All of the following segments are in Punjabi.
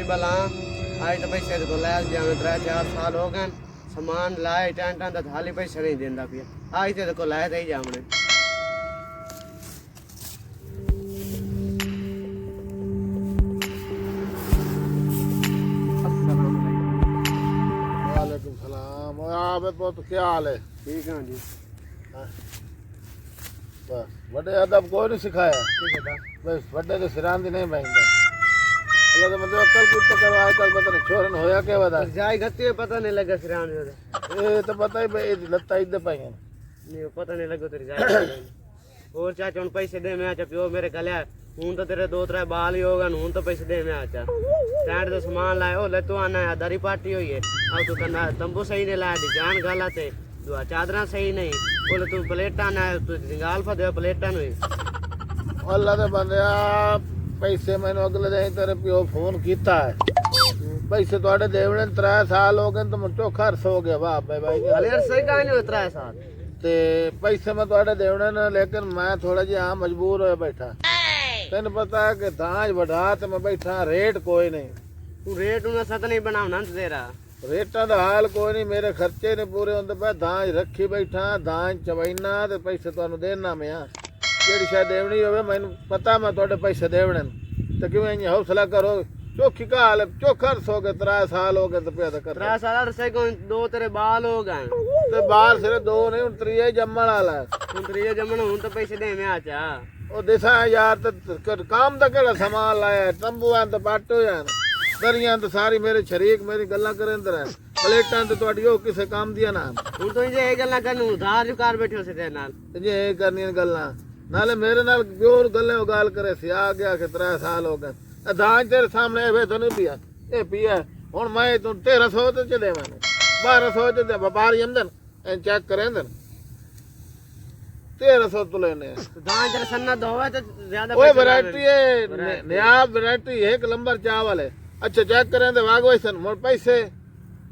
बला आज तो पैसे को लै जाने 3-4 साल हो गए सामान लाए टेंटा तो थाली पैसे नहीं देंदा पिया आज तो को लाए ही जामने वालेकुम सलाम। आप बहुत क्या हाल है? ठीक है जी। बस बड़े अदब कोई नहीं सिखाया। ठीक है बस बड़े तो सिरांदी नहीं बहनता अल्लाह तो मतलब अक्ल कुछ तो करवा आजकल पता नहीं छोरन होया क्या बता जाई गति पता नहीं लगा सिरान ये तो पता ही भाई लत्ता इधर पाई नहीं पता नहीं लगा तेरी जाई और चाचा उन पैसे दे मैं पियो मेरे गले हूं तो तेरे 2-3 बाल ही होगा हूं तो पैसे दे मैं आचा टेंट तो सामान लाए ओ ले तू आना है दरी पार्टी हुई है अब तू करना तंबू सही नहीं लाया डिजाइन गलत है दुआ चादरा सही नहीं बोले तू प्लेटा ना तू जंगाल फा दे प्लेटा नहीं अल्लाह दे बंदे पैसे मैंने अगले दिन तेरे प्यो फोन किया है पैसे थोड़े देवने 3 साल हो गए तो चौखा अरस हो गया वाह भाई अरे यार सही कहां नहीं 3 साल ते पैसे मैं थोड़े देवने ने लेकिन मैं थोड़ा जी हाँ मजबूर हो बैठा तेन पता है कि दाज बढ़ा तो मैं बैठा रेट कोई नहीं तू रेट उन्हें सत नहीं बनावना तेरा रेटा का हाल कोई नहीं मेरे खर्चे नहीं पूरे होंगे पे दाज रखी बैठा दाज चवैना ते पैसे तुहानू देना मैं जेड़ी शायद देवनी होवे मैनू पता मैं थोड़े पैसे देवने तो किवें इं हौसला करो चौखी का हाल चौखा अरस हो गए 3 साल हो गए तो पे तो कर 3 साल अरसे को 2 तेरे बाल हो गए ते बाल सिर्फ 2 नहीं हुन 3 जम्मण वाला तू 3 जमन हूं तो पैसे दे मैं आचा ओ दिसा यार तो काम दा केड़ा सामान लाया तंबू आन तो पाटो यार दरियां तो सारी मेरे शरीक मेरी गल्ला करे अंदर है प्लेटां तो तुहाडी ओ किसे काम दिया ना हूं तो ये गल्ला करनू उधार जो कर बैठो से तेरे नाल जे करनी गल्ला नाले मेरे नाल प्योर गल्ले गाल करे सी आ गया कि 3 साल हो गए दाज तेरे सामने वे तो नहीं पिया ए पिया हुन मैं तू 1300 तो दे मैंने 1200 तो दे व्यापारी आमदन चेक करे अंदर 1300 तो लेने दाज तेरे सन्ना दोवे तो ज्यादा ओए वैरायटी है नया वैरायटी एक नंबर चावल है अच्छा चेक करें तो वाग वैसन मोर पैसे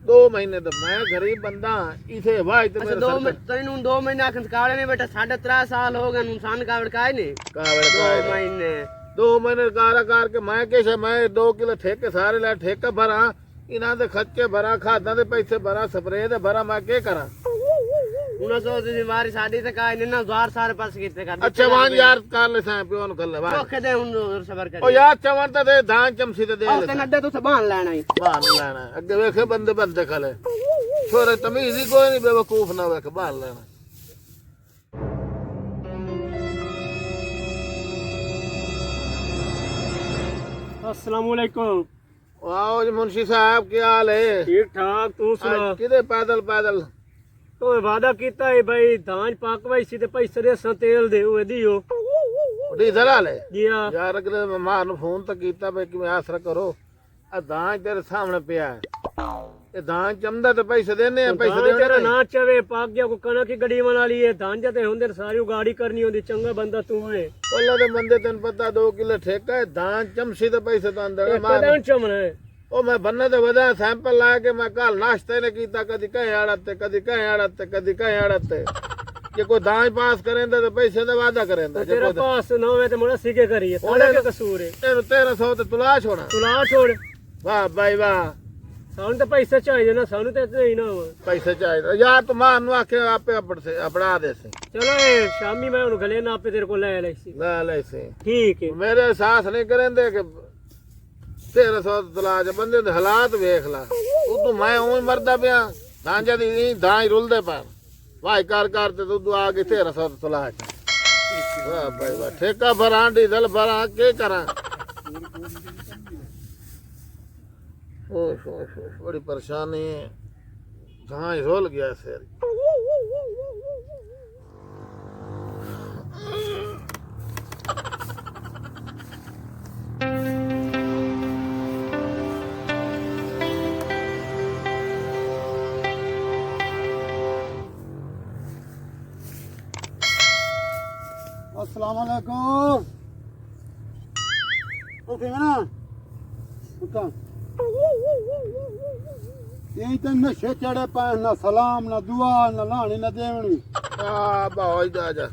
2 महीने तो मैं गरीब बंदा इसे भाई तो अच्छा 2 महीने आखन कावड़े नहीं बेटा 3.5 साल हो गए नुकसान कावड़ का नहीं कावड़ 2 महीने 2 महीने कारा कार के मैं कैसे मैं 2 किलो ठेके सारे ला ठेका भरा इना दे खर्चे भरा खादा दे पैसे भरा स्प्रे दे भरा मैं के करा उना सो दी मारी शादी ते का नहीं ना द्वार सारे पास कीते कर अच्छा मान यार कर ले सा पियो न कर ले भाई ओके दे उन सबर कर ओ यार चमड़ता दे धान चमसी ते दे ले ते नड्डे तो बांध लेना ही बांध लेना अगे वेखे बंदे बंदे खले छोरे तमीज ही कोई नहीं बेवकूफ ना वेखे बांध लेना अस्सलाम वालेकुम आओ जी मुंशी साहब क्या हाल है ठीक ठाक तू सुना किधे पैदल पैदल तो वादा कीता है भाई धान पकवाई सी ते पैसे दे सा तेल दे ओ दियो डीजल वाले जी हां यार अगले मेहमान ਨੂੰ ਫੋਨ ਤਾਂ ਕੀਤਾ ਬਈ ਕਿ ਆਸਰਾ ਕਰੋ ਆ ਦਾਂ ਤੇਰੇ ਸਾਹਮਣੇ ਪਿਆ ਇਹ ਦਾਂ ਚੰਦਾ ਤੇ ਪੈਸੇ ਦੇਣੇ ਆ ਪੈਸੇ ਦੇਣੇ तेरा ना चवे पाक गया को कनक की गड़ी बना ली है धान जाते होंदे सारी गाड़ी करनी होंदी चंगा बंदा तू है ओला ਦੇ ਬੰਦੇ ਤੈਨੂੰ ਪਤਾ 2 ਕਿਲੋ ਠੇਕਾ ਹੈ ਦਾਂ ਚਮਸੀ ਤੇ ਪੈਸੇ ਤਾਂ ਅੰਦਰ कदम चमना है ਉਹ ਮੈਂ ਬੰਨੇ ਤੇ ਵਧਾ ਸੈਂਪਲ ਲਾ ਕੇ ਮੈਂ ਕੱਲ ਨਾਸ਼ਤੇ ਨੇ ਕੀਤਾ ਕਦੀ ਕਹੇ ਆੜਾ ਤੇ ਕਦੀ ਕਹੇ ਆੜਾ ਤੇ ਕਦੀ ਕਹੇ ਆੜਾ ਤੇ ਜੇ ਕੋਈ ਦਾਜ ਪਾਸ ਕਰੇਂਦਾ ਤੇ ਪੈਸੇ ਦਾ ਵਾਅਦਾ ਕਰੇਂਦਾ ਜੇ तेरा पास ना होवे ते मोड़ा सीखे करिए ओले का कसूर है ਤੈਨੂੰ 1300 ਤੇ ਤੁਲਾ ਛੋਣਾ तू ला छोड़ ਵਾਹ ਬਾਈ ਵਾਹ सानू तो पैसे चाहिए ना सानू तो इतने ही ना हो पैसे चाहिए यार तुम मान नु आके आपे अपना दे से चलो शामी मैं उन गले ना पे तेरे को ले ले सी ले से ठीक है मेरे साथ नहीं करेंदे कि 1300 तुला ज बंदे दे हालात वेख ला उदू मैं उं मरदा पिया दांजा दी दां रुलदे पर वाई कर ते तू आ के 1300 तुला वाह भाई वाह ठेका भरा डीजल भरा के करा बड़ी परेशानी है कहाँ रोल गया शेर अस्सलाम वालेकुम उठे ना उठा यही तो नशे चढ़े पाए ना सलाम ना दुआ ना लानी ना देवनी बाबा जा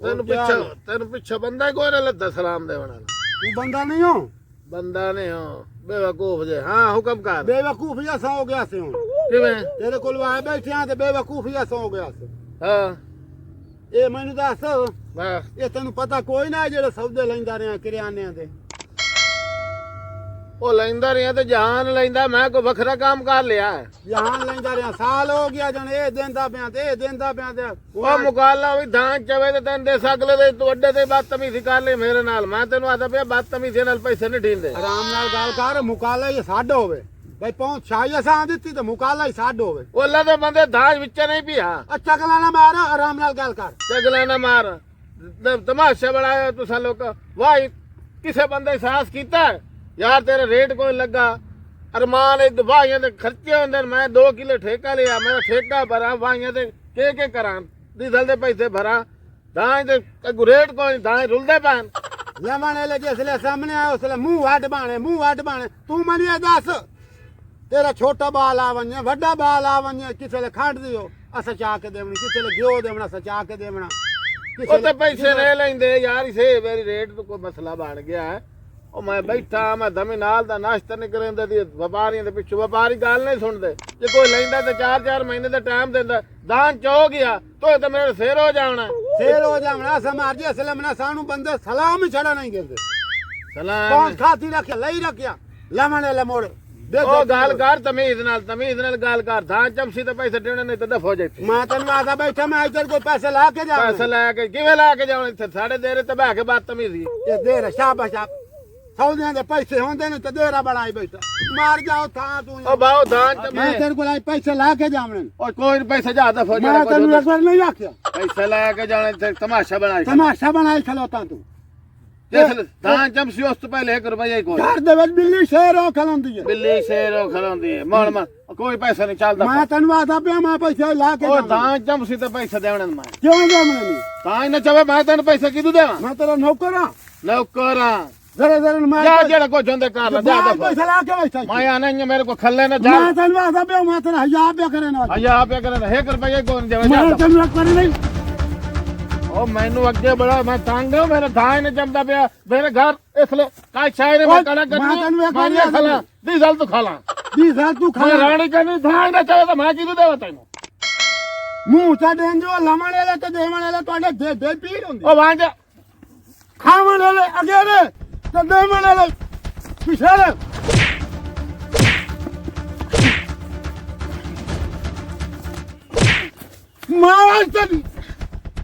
ਤੈਨੂੰ ਪਿੱਛੇ ਬੰਦਾ ਕੋਈ ਨਾ ਲੱਦਾ ਸਲਾਮ ਦੇਣ ਵਾਲਾ ਤੂੰ ਬੰਦਾ ਨਹੀਂ ਹੋ ਬੰਦਾ ਨੇ ਹੋ ਬੇਵਕੂਫ ਜੇ ਹਾਂ ਹੁਕਮ ਕਰ ਬੇਵਕੂਫ ਜਿਹਾ ਹੋ ਗਿਆ ਸੀ ਹੁਣ ਕਿਵੇਂ ਤੇਰੇ ਕੋਲ ਆਏ ਬੈਠਿਆਂ ਤੇ ਬੇਵਕੂਫ ਜਿਹਾ ਹੋ ਗਿਆ ਸੀ ਹਾਂ ਇਹ ਮੈਨੂੰ ਦੱਸ ਬਸ ਇਹ ਤੈਨੂੰ ਪਤਾ ਕੋਈ ਨਾ ਜਿਹੜੇ ਸੌਦੇ ਲੈਂਦਾ ਰਿਹਾ ਕਿਰਿਆਨਿਆਂ ਦੇ ਉਹ ਲੈਂਦਾ ਰਿਹਾ ਤੇ ਜਾਨ ਲੈਂਦਾ ਮੈਂ ਕੋਈ ਵੱਖਰਾ ਕੰਮ ਕਰ ਲਿਆ ਜਹਾਨ ਲੈਂਦਾ ਰਿਹਾ ਸਾਲ ਹੋ ਗਿਆ ਜਣ ਇਹ ਦਿੰਦਾ ਪਿਆ ਤੇ ਇਹ ਦਿੰਦਾ ਪਿਆ ਤੇ ਉਹ ਮੁਕਾਲਾ ਵੀ ਧਾਨ ਚਵੇ ਤੇ ਤੈਨੂੰ ਦੇ ਸਕਲੇ ਤੇ ਤੂੰ ਅੱਡੇ ਤੇ ਬਦਤਮੀਜ਼ੀ ਕਰ ਲਈ ਮੇਰੇ ਨਾਲ ਮੈਂ ਤੈਨੂੰ ਆਦਾ ਪਿਆ ਬਦਤਮੀਜ਼ੀ ਨਾਲ ਪੈਸੇ ਨਹੀਂ ਢੀਂਦੇ ਆਰਾਮ ਨਾਲ ਗੱਲ ਕਰ ਮੁਕਾਲਾ ਹੀ ਛੱਡ ਹੋਵੇ ਬਈ ਪਹੁੰਚ ਛਾਈ ਅਸਾਂ ਦਿੱਤੀ ਤੇ ਮੁਕਾਲਾ ਹੀ ਛੱਡ ਹੋਵੇ ਉਹ ਅੱਲਾ ਦੇ ਬੰਦੇ ਧਾਜ ਵਿੱਚ ਨਹੀਂ ਪਿਆ ਅੱਛਾ ਗਲਾ ਨਾ ਮਾਰ ਆਰਾਮ ਨਾਲ ਗੱਲ ਕਰ ਚਗਲਾ ਨਾ ਮਾਰ ਤਮਾਸ਼ਾ ਬਣਾਇਆ ਤੁਸੀਂ ਲੋਕ ਵਾਹ ਕਿਸੇ ਬੰਦੇ ਸਾਹਸ ਕੀਤਾ ਯਾਰ ਤੇਰਾ ਰੇਟ ਕੋਈ ਲੱਗਾ ਅਰਮਾਨ ਇਹ ਦਵਾਈਆਂ ਦੇ ਖਰਚੇ ਹੁੰਦੇ ਮੈਂ 2 ਕਿਲੋ ਠੇਕਾ ਲਿਆ ਮੇਰਾ ਠੇਕਾ ਭਰਾ ਵਾਹੀਆਂ ਤੇ ਕੇ ਕਰਾਂ ਡੀਜ਼ਲ ਦੇ ਪੈਸੇ ਭਰਾ ਤਾਂ ਤੇ ਰੇਟ ਕੋਈ ਤਾਂ ਰੁਲਦੇ ਪੈਣ ਲਮਣੇ ਲੱਗੇ ਇਸਲੇ ਸਾਹਮਣੇ ਆਇਆ ਉਸਲੇ ਮੂੰਹ ਵੱਡ ਬਾਣੇ ਤੂੰ ਮੈਨੂੰ ਇਹ ਦੱਸ ਤੇਰਾ ਛੋਟਾ ਬਾਲ ਆ ਵੰਨੇ ਵੱਡਾ ਬਾਲ ਆ ਵੰਨੇ ਕਿਸੇ ਲੈ ਖੰਡ ਦਿਓ ਅਸਾਂ ਚਾ ਕੇ ਦੇਵਣੀ ਕਿਸੇ ਲੈ ਘਿਓ ਦੇਵਣਾ ਸਚਾ ਕੇ ਦੇਵਣਾ ਉਹ ਤੇ ਪੈਸੇ ਲੈ ਲੈਂਦੇ ਯਾਰ ਇਸੇ ਮੇਰੀ ਰੇਟ ਤੋਂ ਕੋਈ ਮਸਲਾ ਬਣ ਗਿਆ ਹੈ ਉਹ ਮੈਂ ਬੈਠਾ ਮੈਂ ਦਮੇ ਨਾਲ ਦਾ ਨਾਸ਼ਤਾ ਨਹੀਂ ਕਰਿੰਦਾ ਦੀ ਵਪਾਰੀਆਂ ਦੇ ਪਿੱਛੇ ਵਪਾਰੀ ਗੱਲ ਨਹੀਂ ਸੁਣਦੇ ਜੇ ਕੋਈ ਲੈਂਦਾ ਤੇ 4-4 ਮਹੀਨੇ ਦਾ ਟਾਈਮ ਦਿੰਦਾ ਦਾਨ ਚੋ ਗਿਆ ਤੋ ਤੇ ਮੇਰੇ ਸਿਰ ਹੋ ਜਾਣਾ ਸਮਾਰਜੀ ਅਸਲਮ ਨਾ ਸਾਨੂੰ ਬੰਦੇ ਸਲਾਮ ਹੀ ਛੜਾ ਨਹੀਂ ਕਹਿੰਦੇ ਸਲਾਮ ਕੌਣ ਖਾਤੀ ਰੱਖਿਆ ਲਈ ਰੱਖਿਆ ਲਮਣੇ ਲੈ ਮੋੜ ਉਹ ਗੱਲ ਕਰ ਤਮੀਜ਼ ਨਾਲ ਗੱਲ ਕਰ ਦਾਨ ਚਮਸੀ ਤੇ ਪੈਸੇ ਦੇਣੇ ਨਹੀਂ ਤੇ ਦਫੋ ਜਾਈ ਮੈਂ ਤੈਨੂੰ ਆਦਾ ਬੈਠਾ ਮੈਂ ਇੱਧਰ ਕੋਈ ਪੈਸੇ ਲਾ ਕੇ ਜਾਵਾਂ ਪੈਸੇ ਲੈ ਕੇ ਕਿਵੇਂ ਲਾ ਕੇ ਜਾਣ ਇੱਥੇ ਸਾਡੇ ਦੇਰੇ ਤੇ ਬਹਿ ਕੇ ਬਦਤਮੀਜ਼ੀ ਇਹ ਦੇਰ ਸ਼ਾਬਾਸ਼ ਸੌਦਿਆਂ ਦੇ ਪੈਸੇ ਹੁੰਦੇ ਨੇ ਤੇ ਦੇਰਾ ਬਣਾਈ ਬੈਠਾ ਮਾਰ ਜਾਓ ਥਾਂ ਤੂੰ ਉਹ ਬਾਉ ਦਾਨ ਚ ਮੈਂ ਤੇਰੇ ਕੋਲ ਪੈਸੇ ਲਾ ਕੇ ਜਾਵਣੇ ਉਹ ਕੋਈ ਪੈਸੇ ਜਾ ਦਫੋ ਮੈਂ ਤੈਨੂੰ ਇੱਕ ਵਾਰ ਨਹੀਂ ਆਖਿਆ ਪੈਸੇ ਲੈ ਕੇ ਜਾਣੇ ਤੇ ਤਮਾਸ਼ਾ ਬਣਾਈ ਤਮਾਸ਼ਾ ਬਣਾਈ ਖਲੋਤਾ ਤੂੰ ਦਾਨ ਚਮਸੀ ਉਸ ਤੋਂ ਪਹਿਲੇ 1 ਰੁਪਇਆ ਕੋਈ ਘਰ ਦੇ ਵਿੱਚ ਬਿੱਲੀ ਸ਼ੇਰ ਉਹ ਖਲੋਂਦੀ ਹੈ ਬਿੱਲੀ ਸ਼ੇਰ ਉਹ ਖਲੋਂਦੀ ਹੈ ਮਣ ਕੋਈ ਪੈਸਾ ਨਹੀਂ ਚੱਲਦਾ ਮੈਂ ਤੈਨੂੰ ਆਦਾ ਪਿਆ ਮੈਂ ਪੈਸੇ ਲਾ ਕੇ ਉਹ ਦਾਨ ਚਮਸੀ ਤੇ ਪੈਸੇ ਦੇਣੇ ਮੈਂ ਕਿਉਂ ਜਾਵਣੇ ਨਹੀਂ ਤਾਂ ਹੀ ਨਾ ਚਵੇ ਮੈਂ ਤੈਨੂੰ ਪੈਸੇ ਕਿਦੋਂ ਦੇਵਾਂ ਮੈਂ ਤੇਰਾ ਨੌਕਰ ਹਾਂ ਨੌਕਰਾਂ ਜ਼ਰੇ ਮੈਂ ਜਾ ਜਿਹੜਾ ਕੋ ਜੰਦੇ ਕਰ ਲੈ ਜਾ ਪੈਸੇ ਲਾ ਕੇ ਬੈਠਾ ਮੈਂ ਆਣਾ ਨਹੀਂ ਮੇਰੇ ਕੋ ਖੱਲੇ ਨਾ ਜਾ ਮੈਂ ਤੈਨੂੰ ਆਦਾ ਪਿਆ ਮੈਂ ਤੇਰਾ 1000 ਰੁਪਇਆ ਕਰੇ ਨਾ ਆਇਆ ਆਪੇ ਕਰਨ 1 ਰੁਪਇਆ ਕੋਈ ਨਹੀਂ ਦੇਵੇ ਮੈਂ ਤੈਨੂੰ ਇੱਕ ਵਾਰੀ ਨਹੀਂ ਉਹ ਮੈਨੂੰ ਅੱਗੇ ਬੜਾ ਮੈਂ ਤੰਗ ਹਾਂ ਮੇਰਾ ਥਾਂ ਨਹੀਂ ਜੰਮਦਾ ਪਿਆ ਮੇਰੇ ਘਰ ਇਸ ਲਈ ਕਾਇ ਸ਼ਾਇਰ ਮੈਂ ਕੜਾ ਕੱਢੀ ਖਲਾ ਡੀਜ਼ਲ ਤੂੰ ਖਾ ਲਾ ਡੀਜ਼ਲ ਤੂੰ ਖਾ ਮੈਂ ਰਾਣੀ ਕਰਨੀ ਥਾਂ ਨਾ ਚਾਹੇ ਤਾਂ ਮੈਂ ਕਿਹਨੂੰ ਦੇਵਾਂ ਤੈਨੂੰ ਮੂੰਹ ਚਾ ਦੇਂਜੋ ਲਮਣ ਵਾਲੇ ਤੇ ਦੇਵਣ ਵਾਲੇ ਤੁਹਾਡੇ ਦੇ ਪੀੜ ਹੁੰਦੀ ਉਹ ਵਾਂਜ ਖਾਵਣ ਵਾਲੇ ਅੱਗੇ ਨੇ ਤੇ ਦੇਵਣ ਵਾਲੇ ਪਿਛਲੇ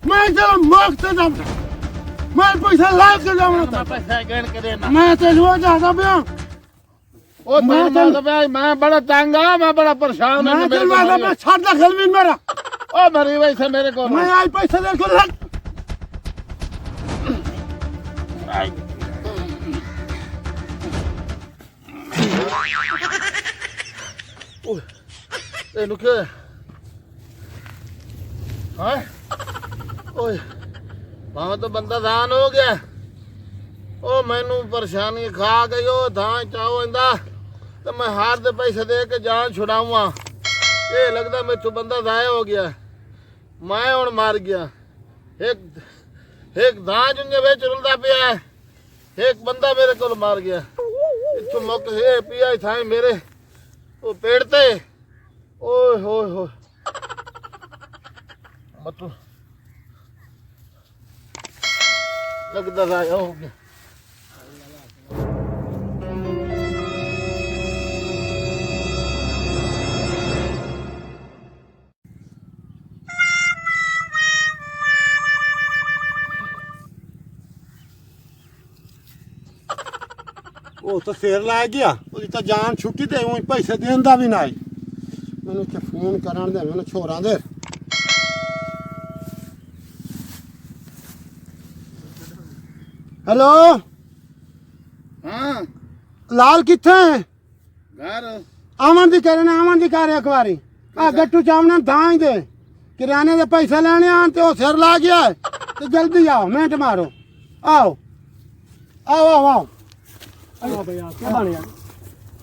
ਮੈਂ ਚਲੋ ਮੁਕਤ ਦਾ ਮੈਂ ਪੈਸਾ ਲਾ ਕੇ ਜਾਵਾਂ ਪੈਸਾ ਗਣ ਕੇ ਦੇਣਾ ਮੈਂ ਤੈਨੂੰ ਉਹ ਜਾਂਦਾ ਪਿਆ ਉਹ ਮੈਂ ਬੜਾ ਤੰਗ ਆ ਮੈਂ ਬੜਾ ਪਰੇਸ਼ਾਨ ਮੈਂ ਤੈਨੂੰ ਆਦਾ ਪਿਆ ਛੱਡ ਦਾ ਖਲਵੀ ਮੇਰਾ ਉਹ ਮਰੀ ਵੈਸੇ ਮੇਰੇ ਕੋਲ ਮੈਂ ਆਈ ਪੈਸੇ ਦੇ ਕੋਲ ਲੱਗ ਤੈਨੂੰ ਕੀ ਹਾਂ ਓਏ ਬਾਹਰ ਤਾਂ ਬੰਦਾ ਦਾਨ ਹੋ ਗਿਆ ਉਹ ਮੈਨੂੰ ਪਰੇਸ਼ਾਨੀ ਖਾ ਗਈ ਉਹ ਥਾਂ ਚਾਹੋ ਇੰਦਾ ਤੇ ਮੈਂ ਹਾਰ ਦੇ ਪੈਸੇ ਦੇ ਕੇ ਜਾਨ ਛੁਡਾਵਾਂ ਇਹ ਲੱਗਦਾ ਮੈਥੋਂ ਬੰਦਾ ਜ਼ਾਇਆ ਹੋ ਗਿਆ ਮੈਂ ਹੁਣ ਮਰ ਗਿਆ ਇੱਕ ਦਾਂ ਜੁੰਨੇ ਵਿੱਚ ਰੁਲਦਾ ਪਿਆ ਇੱਕ ਬੰਦਾ ਮੇਰੇ ਕੋਲ ਮਾਰ ਗਿਆ ਇੱਥੋਂ ਮੁੱਕ ਹੈ ਪੀਆ ਥਾਂ ਮੇਰੇ ਉਹ ਪੇੜ ਤੇ ਓਏ ਹੋਏ ਹੋਏ ਮਤਲਬ ਲੱਗਦਾ ਜ਼ਾਇਆ ਹੋ ਗਿਆ ਉਹ ਤਾਂ ਸਿਰ ਲੈ ਗਿਆ ਉਹਦੀ ਤਾਂ ਜਾਨ ਛੁੱਟੀ ਤੇ ਉਹ ਪੈਸੇ ਦੇਣ ਦਾ ਵੀ ਨਹੀਂ ਮੈਨੂੰ ਤੇ ਫੋਨ ਕਰਨ ਦੇ ਮੈਨੂੰ ਛੋਰਾਂ ਦੇ ਹੈਲੋ ਹਾਂ ਲਾਲ ਕਿੱਥੇ ਹੈ ਘਰ ਆਵਣ ਦੀ ਕਰ ਇੱਕ ਵਾਰੀ ਆ ਗੱਟੂ ਚਾਵਣਾ ਦਾਂ ਦੇ ਕਿਰਾਣੇ ਦੇ ਪੈਸੇ ਲੈਣੇ ਆਣ ਤੇ ਉਹ ਸਿਰ ਲਾ ਗਿਆ ਤੇ ਜਲਦੀ ਆਓ ਮਿੰਟ ਮਾਰੋ ਆਓ ਆਓ ਆਓ ਆਓ ਆਓ ਭਈਆ ਕੀ ਬਣਿਆ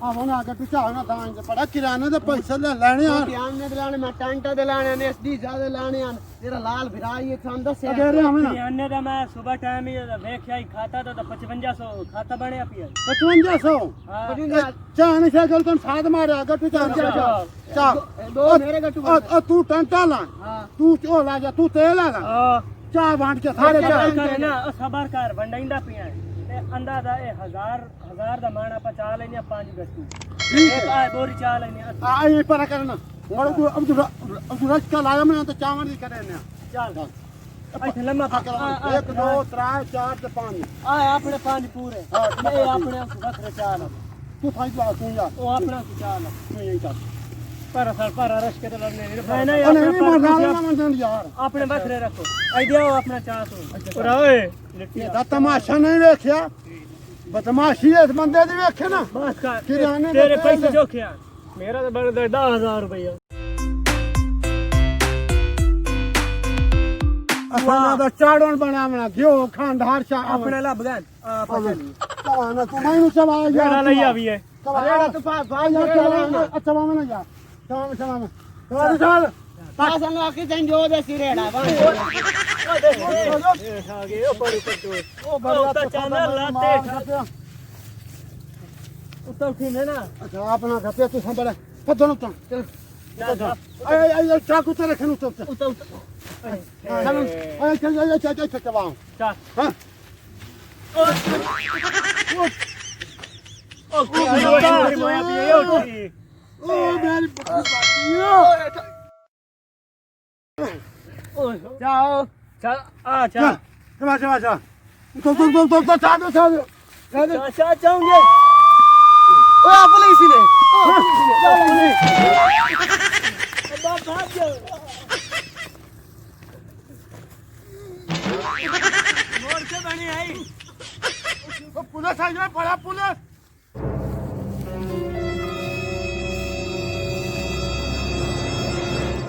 ਆਵਾਂ ਨਾ ਅਗਰ ਤੂੰ ਚਾਹਣਾ ਤਾਂ ਇੰਜ ਪੜਾ ਕਿਰਾਣੇ ਦੇ ਪੈਸੇ ਲੈ ਲੈਣੇ ਆ ਕਿਆਨੇ ਦੇ ਲਾਣੇ ਮੈਂ ਟਾਂਟਾ ਦੇ ਲਾਣੇ ਨੇ ਐਸਡੀ ਜ਼ਿਆਦਾ ਲਾਣੇ ਹਨ ਤੇਰਾ ਲਾਲ ਭਰਾਈ ਇਹ ਤੁਹਾਨੂੰ ਦੱਸਿਆ ਅਗੇ ਰੇ ਆਵੇਂ ਨਾ ਕਿਆਨੇ ਦਾ ਮੈਂ ਸਵੇਰ ਟਾਈਮ ਹੀ ਵੇਖਿਆ ਹੀ ਖਾਤਾ ਤਾਂ 5500 ਖਾਤਾ ਬਣਿਆ ਪਿਆ 5500 ਹਾਂ ਚਾਹਣੇ ਸੇ ਗਲ ਤਨ ਸਾਧ ਮਾਰਿਆ ਅਗਰ ਤੂੰ ਚਾਹ ਚਾਹ ਦੋ ਮੇਰੇ ਗੱਟੂ ਤੂੰ ਟੰਟਾ ਲਾ ਹਾਂ ਤੂੰ ਝੋਲਾ ਲਾ ਜਾ ਤੂੰ ਤੇਲ ਲਾ ਚਾਹ ਵੰਡ ਕੇ ਸਾਰੇ ਚਾਹ ਕਰ ਨਾ ਉਹ ਸਬਰ ਕਰ ਵੰਡਾਈਂਦਾ ਪਿਆ ਤੇ ਅੰਦਾਜ਼ਾ ਇਹ 1000 ਦਾ ਮਾਣ ਆਪਾਂ ਚਾਹ ਲੈਨੇ ਆ 5 ਗੱਟੂ ਇੱਕ ਆ ਬੋਰੀ ਚਾਹ ਲੈਨੇ ਆ ਆ ਇਹ ਪਰ ਕਰਨਾ ਹੁਣ ਤੂੰ ਅਬ ਰਸ ਕਾ ਲਾਇਆ ਮੈਂ ਤਾਂ ਚਾਵਣ ਦੀ ਕਰੇ ਨੇ ਚੱਲ ਇੱਥੇ ਲੰਮਾ ਪਾ 1 2 3 4 ਤੇ 5 ਆ ਆਪਣੇ 5 ਪੂਰੇ ਇਹ ਆਪਣੇ ਵੱਖਰੇ ਚਾਹ ਲਾ ਤੂੰ ਫਾਈਟ ਲਾ ਤੂੰ ਯਾਰ ਉਹ ਆਪਣਾ ਚਾਹ ਲਾ ਤੂੰ ਇਹ ਕਰ ਪਰ ਸਰ ਪਰ ਰਸ਼ ਕੇ ਤੇ ਲੜਨੇ ਨਹੀਂ ਨਹੀਂ ਨਹੀਂ ਮਰਨਾ ਨਾ ਮੰਨ ਯਾਰ ਆਪਣੇ ਵੱਖਰੇ ਰੱਖੋ ਆਈਡੀਆ ਆਪਣਾ ਚਾਹ ਤੋਂ ਓਏ ਇਹਦਾ ਤਮਾਸ਼ਾ ਨਹੀਂ ਵੇਖਿਆ ਬਦਮਾਸ਼ੀ ਇਸ ਬੰਦੇ ਦੀ ਵੇਖੇ ਨਾ ਬਸ ਕਰ ਕਿਰਾਣੇ ਤੇਰੇ ਪੈਸੇ ਜੋਖਿਆ ਮੇਰਾ ਤਾਂ ਬਣਦਾ 10000 ਰੁਪਇਆ ਆਪਣਾ ਦਾ ਚਾੜਨ ਬਣਾਵਣਾ ਘਿਓ ਖੰਡ ਹਰ ਚਾ ਆਪਣੇ ਲੱਭ ਗਏ ਆ ਪਤਾ ਨਹੀਂ ਨਾ ਤੂੰ ਮੈਨੂੰ ਸਵਾਲ ਜਿਹੜਾ ਲਈ ਆਵੀ ਹੈ ਰੇੜਾ ਤੂੰ ਭਾਈ ਯਾਰ ਅੱਛਾ ਮਾਮਾ ਨਾ ਜਾ ਸਵਾਲ ਸਵਾਲ ਪਾਸ ਨੂੰ ਆਕੀ ਤੈਨੂੰ ਜੋ ਦੇ ਸਿਰੇੜਾ ਵਾ ਆ ਗਏ ਉਹ ਬੜੀ ਪੱਟੋ ਉਹ ਬੜਾ ਚਾਨਰ ਲਾਤੇ ਉੱਤੇ ਉਠੀ ਨੇ ਨਾ ਅੱਛਾ ਆਪਣਾ ਖਪਿਆ ਤੂੰ ਸੰਭਲ ਪੱਧਰ ਨੂੰ ਤਾਂ ਆਏ ਚਾਕੂ ਤੇ ਰੱਖਣ ਉੱਤੇ ਉੱਤੇ ਆਏ ਚੱਲ ਚਵਾਂ ਚੱਲ ਹਾਂ ਉਹ ਕੀ ਹੋਇਆ ਮੋਇਆ ਪੀ ਉੱਠੀ ਓ ਮੇਰੀ ਬੱਕੀ ਜਾਓ ਚੱਲ ਆ ਚੱਲ ਚਾ ਤੂੰ ਚਾ ਚਾਉਂਗੇ ਓ ਪੁਲਿਸ ਨੇ ਅੱਬਾ ਭਾਗ ਜਾ ਮੋੜ ਕੇ ਬਣੀ ਆਈ पुलिस आई है बड़ा पुलिस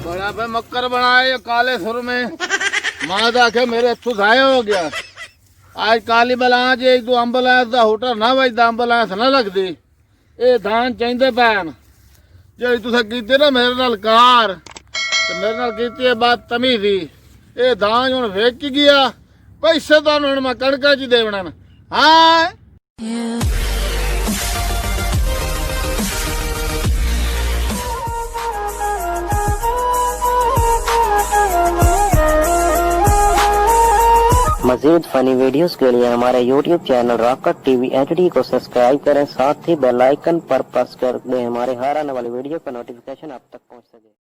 बड़ा पे मक्कर बनाए काले सुर में मां दा आखे मेरे इथों जाया हो गया आज काली बला जे तू एंबुलेंस दा होटल ना वजदा एंबुलेंस ना लगदी ए धान चाहिंदे पैन जे तुसें कीते ना मेरे नाल कार ते मेरे नाल कीती बात तमीज़ी ए धान हुण वेच गया पैसे तो हुण मैं कणका च देवणे ने हाँ मज़ीद फनी वीडियोस के लिए हमारे YouTube channel rocket TV HD को सब्सक्राइब करें, साथ ही बेल आइकन पर प्रेस कर दें हमारे हर आने वाली वीडियो का नोटिफिकेशन आप तक पहुंच सके।